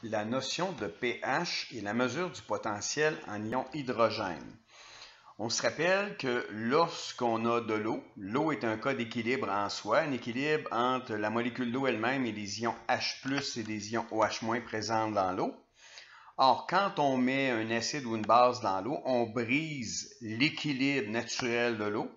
la notion de pH et la mesure du potentiel en ion hydrogène. On se rappelle que lorsqu'on a de l'eau, l'eau est un cas d'équilibre en soi, un équilibre entre la molécule d'eau elle-même et les ions H+, et des ions OH- présents dans l'eau. Or, quand on met un acide ou une base dans l'eau, on brise l'équilibre naturel de l'eau.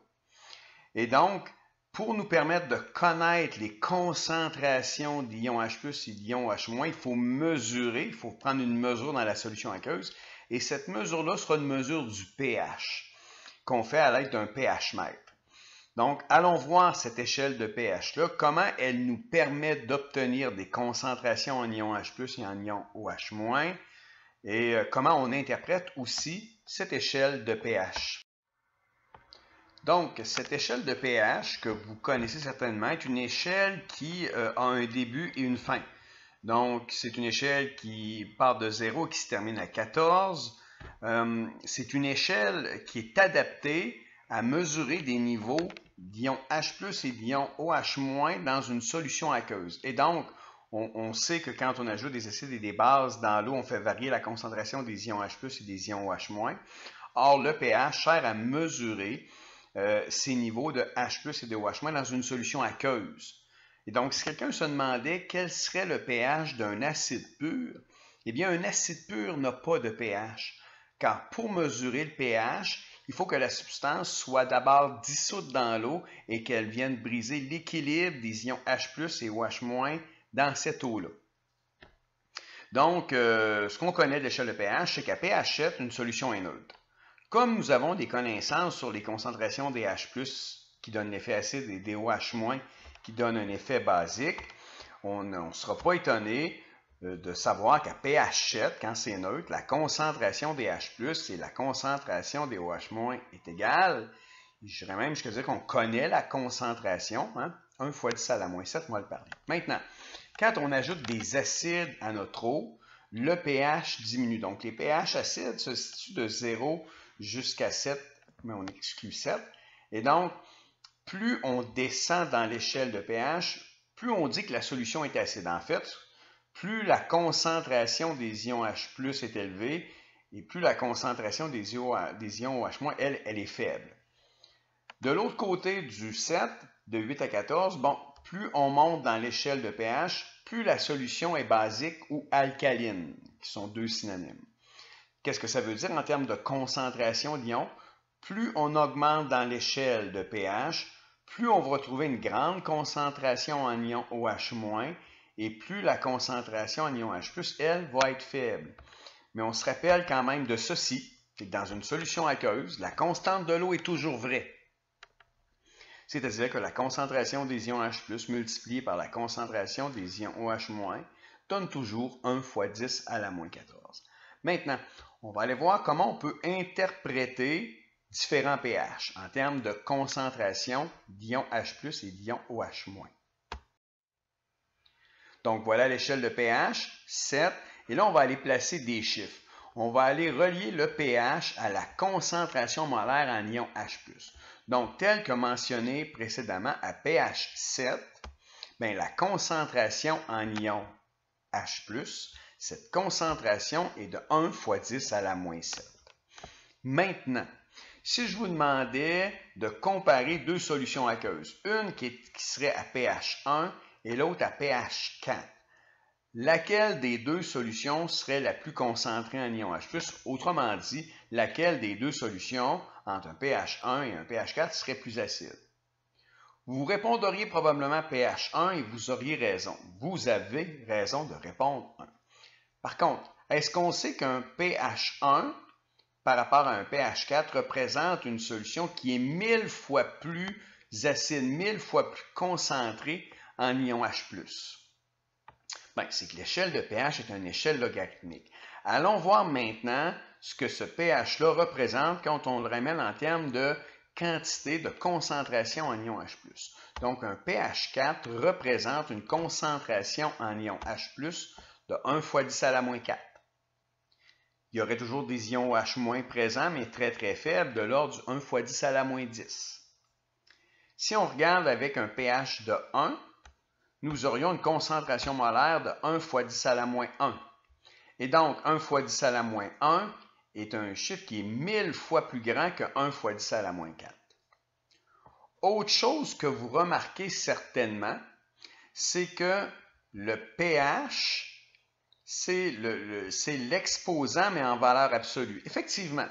Et donc, pour nous permettre de connaître les concentrations d'ions H+, et d'ions OH-, il faut mesurer, il faut prendre une mesure dans la solution aqueuse. Et cette mesure-là sera une mesure du pH qu'on fait à l'aide d'un pH-mètre. Donc, allons voir cette échelle de pH-là, comment elle nous permet d'obtenir des concentrations en ions H+, et en ions OH-, et comment on interprète aussi cette échelle de pH. Donc, cette échelle de pH que vous connaissez certainement est une échelle qui a un début et une fin. Donc, c'est une échelle qui part de 0 et qui se termine à 14. C'est une échelle qui est adaptée à mesurer des niveaux d'ions H+, et d'ions OH- dans une solution aqueuse. Et donc, on sait que quand on ajoute des acides et des bases dans l'eau, on fait varier la concentration des ions H+, et des ions OH-. Or, le pH sert à mesurer ces niveaux de H+, et de OH- dans une solution aqueuse. Et donc, si quelqu'un se demandait quel serait le pH d'un acide pur, eh bien, un acide pur n'a pas de pH. Car pour mesurer le pH, il faut que la substance soit d'abord dissoute dans l'eau et qu'elle vienne briser l'équilibre des ions H+, et OH- dans cette eau-là. Donc, ce qu'on connaît de l'échelle de pH, c'est qu'à pH 7, une solution est neutre. Comme nous avons des connaissances sur les concentrations des H+, qui donnent l'effet acide, et des OH- qui donnent un effet basique, on ne sera pas étonné de savoir qu'à pH 7, quand c'est neutre, la concentration des H+, et la concentration des OH- est égale. Je dirais même jusqu'à dire qu'on connaît la concentration, 1 fois 10 à la moins 7, on va le parler. Maintenant, quand on ajoute des acides à notre eau, le pH diminue. Donc, les pH acides se situent de 0 jusqu'à 7, mais on exclut 7. Et donc, plus on descend dans l'échelle de pH, plus on dit que la solution est acide. En fait, plus la concentration des ions H+ est élevée, et plus la concentration des ions OH-, elle est faible. De l'autre côté du 7, de 8 à 14, bon, plus on monte dans l'échelle de pH, plus la solution est basique ou alcaline, qui sont deux synonymes. Qu'est-ce que ça veut dire en termes de concentration d'ions? Plus on augmente dans l'échelle de pH, plus on va retrouver une grande concentration en ions OH-, et plus la concentration en ions H+, elle, va être faible. Mais on se rappelle quand même de ceci, c'est que dans une solution aqueuse, la constante de l'eau est toujours vraie. C'est-à-dire que la concentration des ions H+, multipliée par la concentration des ions OH- donne toujours 1 fois 10 à la moins 14. Maintenant, on va aller voir comment on peut interpréter différents pH en termes de concentration d'ions H+, et d'ions OH-. Donc, voilà l'échelle de pH, 7. Et là, on va aller placer des chiffres. On va aller relier le pH à la concentration molaire en ions H+. Donc, tel que mentionné précédemment, à pH 7, bien, la concentration en ions H+, cette concentration est de 1 fois 10 à la moins 7. Maintenant, si je vous demandais de comparer deux solutions aqueuses, une qui serait à pH 1 et l'autre à pH 4, laquelle des deux solutions serait la plus concentrée en ions H+, autrement dit, laquelle des deux solutions entre un pH 1 et un pH 4 serait plus acide? Vous répondriez probablement pH 1 et vous auriez raison. Vous avez raison de répondre 1. Par contre, est-ce qu'on sait qu'un pH 1 par rapport à un pH 4 représente une solution qui est 1000 fois plus acide, 1000 fois plus concentrée en ions H+? Bien, c'est que l'échelle de pH est une échelle logarithmique. Allons voir maintenant ce que ce pH-là représente quand on le ramène en termes de quantité de concentration en ions H+. Donc, un pH 4 représente une concentration en ions H+, de 1 fois 10 à la moins 4. Il y aurait toujours des ions OH- présents, mais très très faibles, de l'ordre du 1 fois 10 à la moins 10. Si on regarde avec un pH de 1, nous aurions une concentration molaire de 1 fois 10 à la moins 1. Et donc, 1 fois 10 à la moins 1 est un chiffre qui est 1000 fois plus grand que 1 fois 10 à la moins 4. Autre chose que vous remarquez certainement, c'est que le pH, c'est l'exposant, mais en valeur absolue. Effectivement,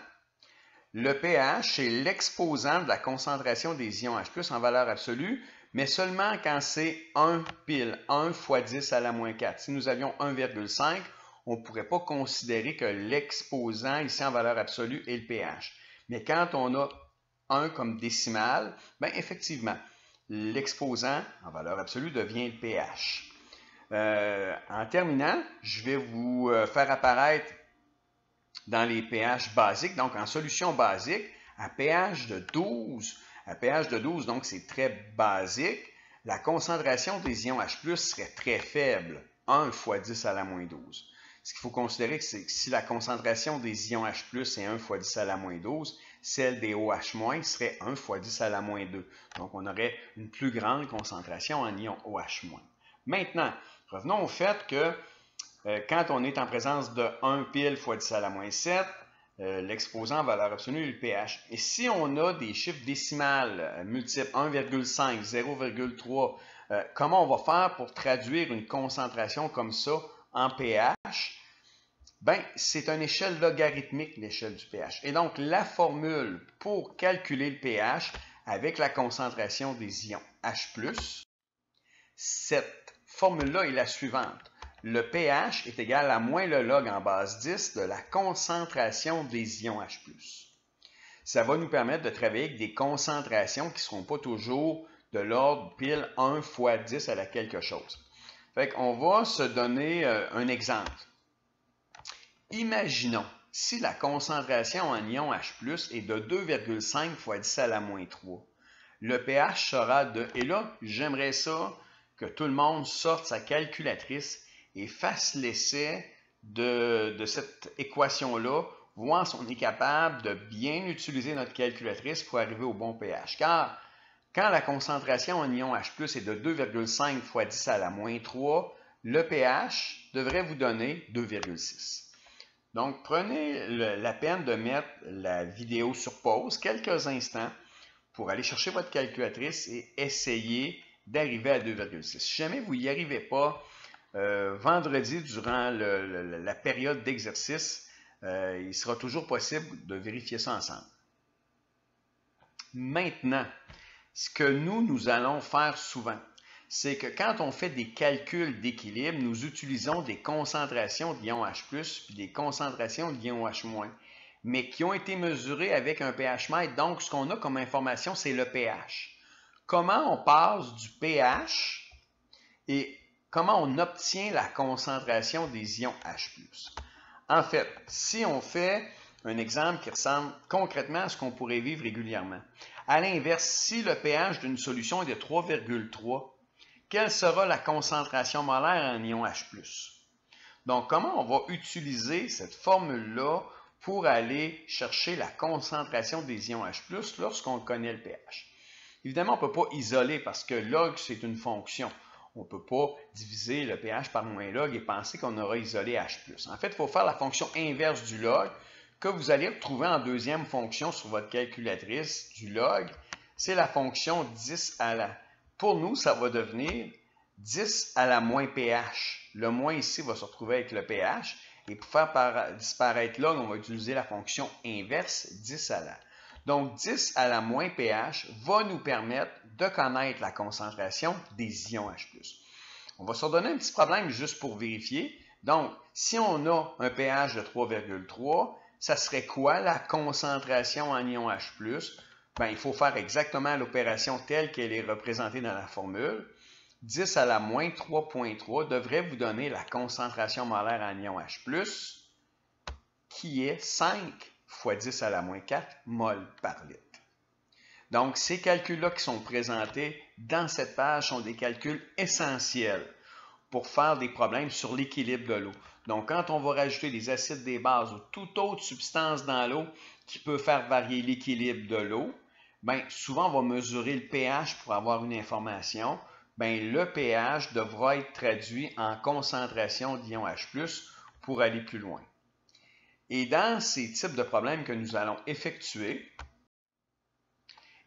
le pH, c'est l'exposant de la concentration des ions H+, en valeur absolue, mais seulement quand c'est 1 pile, 1 fois 10 à la moins 4. Si nous avions 1,5, on ne pourrait pas considérer que l'exposant ici en valeur absolue est le pH. Mais quand on a 1 comme décimale, bien effectivement, l'exposant en valeur absolue devient le pH. En terminant, je vais vous faire apparaître dans les pH basiques, donc en solution basique, à pH de 12, donc c'est très basique, la concentration des ions H+, serait très faible, 1 fois 10 à la moins 12. Ce qu'il faut considérer, c'est que si la concentration des ions H+, est 1 fois 10 à la moins 12, celle des OH- serait 1 fois 10 à la moins 2. Donc, on aurait une plus grande concentration en ions OH-. Maintenant, revenons au fait que quand on est en présence de 1 pile fois 10 à la moins 7, l'exposant en valeur absolue est le pH. Et si on a des chiffres décimales multiples, 1,5, 0,3, comment on va faire pour traduire une concentration comme ça en pH? Bien, c'est une échelle logarithmique, l'échelle du pH. Et donc, la formule pour calculer le pH avec la concentration des ions H+, cette formule-là est la suivante. Le pH est égal à moins le log en base 10 de la concentration des ions H+. Ça va nous permettre de travailler avec des concentrations qui ne seront pas toujours de l'ordre pile 1 fois 10 à la quelque chose. Fait qu'on va se donner un exemple. Imaginons si la concentration en ion H+, est de 2,5 fois 10 à la moins 3. Le pH sera de... Et là, j'aimerais ça que tout le monde sorte sa calculatrice et fasse l'essai de cette équation-là, voir si on est capable de bien utiliser notre calculatrice pour arriver au bon pH. Car quand la concentration en ion H+ est de 2,5 fois 10 à la moins 3, le pH devrait vous donner 2,6. Donc, prenez la peine de mettre la vidéo sur pause quelques instants pour aller chercher votre calculatrice et essayer d'arriver à 2,6. Si jamais vous n'y arrivez pas, vendredi, durant la période d'exercice, il sera toujours possible de vérifier ça ensemble. Maintenant, ce que nous allons faire souvent, c'est que quand on fait des calculs d'équilibre, nous utilisons des concentrations d'ions H+, puis des concentrations d'ions H-, mais qui ont été mesurées avec un pH mètre. Donc, ce qu'on a comme information, c'est le pH. Comment on passe du pH et comment on obtient la concentration des ions H+. En fait, si on fait un exemple qui ressemble concrètement à ce qu'on pourrait vivre régulièrement. À l'inverse, si le pH d'une solution est de 3,3, quelle sera la concentration molaire en ion H+. Donc, comment on va utiliser cette formule-là pour aller chercher la concentration des ions H+, lorsqu'on connaît le pH? Évidemment, on ne peut pas isoler parce que log, c'est une fonction. On ne peut pas diviser le pH par moins log et penser qu'on aura isolé H+. En fait, il faut faire la fonction inverse du log que vous allez retrouver en deuxième fonction sur votre calculatrice du log. C'est la fonction 10 à la... Pour nous, ça va devenir 10 à la moins pH. Le moins ici va se retrouver avec le pH. Et pour faire disparaître log, on va utiliser la fonction inverse 10 à la. Donc, 10 à la moins pH va nous permettre de connaître la concentration des ions H+. On va se redonner un petit problème juste pour vérifier. Donc, si on a un pH de 3,3, ça serait quoi la concentration en ions H+? Bien, il faut faire exactement l'opération telle qu'elle est représentée dans la formule. 10 à la moins 3,3 devrait vous donner la concentration molaire en ions H+, qui est 5 fois 10 à la moins 4 mol par litre. Donc, ces calculs-là qui sont présentés dans cette page sont des calculs essentiels pour faire des problèmes sur l'équilibre de l'eau. Donc, quand on va rajouter des acides, des bases ou toute autre substance dans l'eau qui peut faire varier l'équilibre de l'eau, bien, souvent, on va mesurer le pH pour avoir une information. Bien, le pH devra être traduit en concentration d'ions H+, pour aller plus loin. Et dans ces types de problèmes que nous allons effectuer,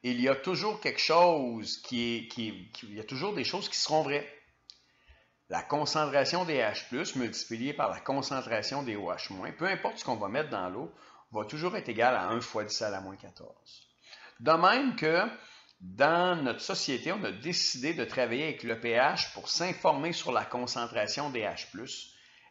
il y a toujours quelque chose il y a toujours des choses qui seront vraies. La concentration des H+, multipliée par la concentration des OH-, peu importe ce qu'on va mettre dans l'eau, va toujours être égal à 1 fois 10 à la moins 14. De même que dans notre société, on a décidé de travailler avec le pH pour s'informer sur la concentration des H+,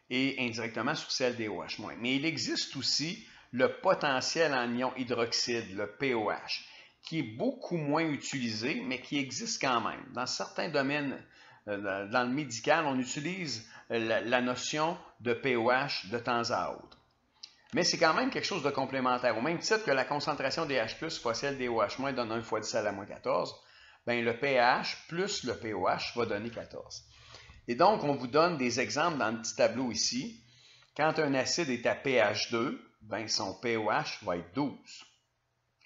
et indirectement sur celle des OH-. Mais il existe aussi le potentiel en ion hydroxyde, le POH, qui est beaucoup moins utilisé, mais qui existe quand même. Dans certains domaines, dans le médical, on utilise la notion de POH de temps à autre. Mais c'est quand même quelque chose de complémentaire. Au même titre que la concentration des H+, fois celle des OH- donne 1 fois 10 à la moins 14, bien le pH plus le POH va donner 14. Et donc, on vous donne des exemples dans le petit tableau ici. Quand un acide est à pH 2, bien son pOH va être 12.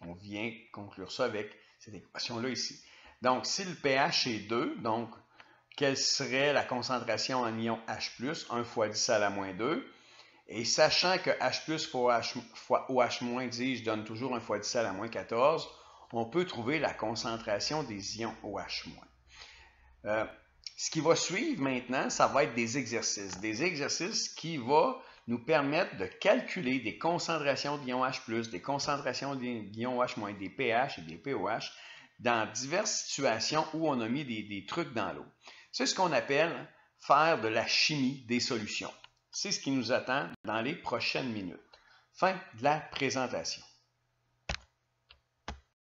On vient conclure ça avec cette équation-là ici. Donc, si le pH est 2, donc, quelle serait la concentration en ion H+, 1 fois 10 à la moins 2. Et sachant que H+, fois OH-, dis-je, donne toujours 1 fois 10 à la moins 14, on peut trouver la concentration des ions OH-. Ce qui va suivre maintenant, ça va être des exercices qui vont nous permettre de calculer des concentrations d'ions H+, des concentrations d'ions OH-, des pH et des pOH dans diverses situations où on a mis des trucs dans l'eau. C'est ce qu'on appelle faire de la chimie des solutions. C'est ce qui nous attend dans les prochaines minutes. Fin de la présentation.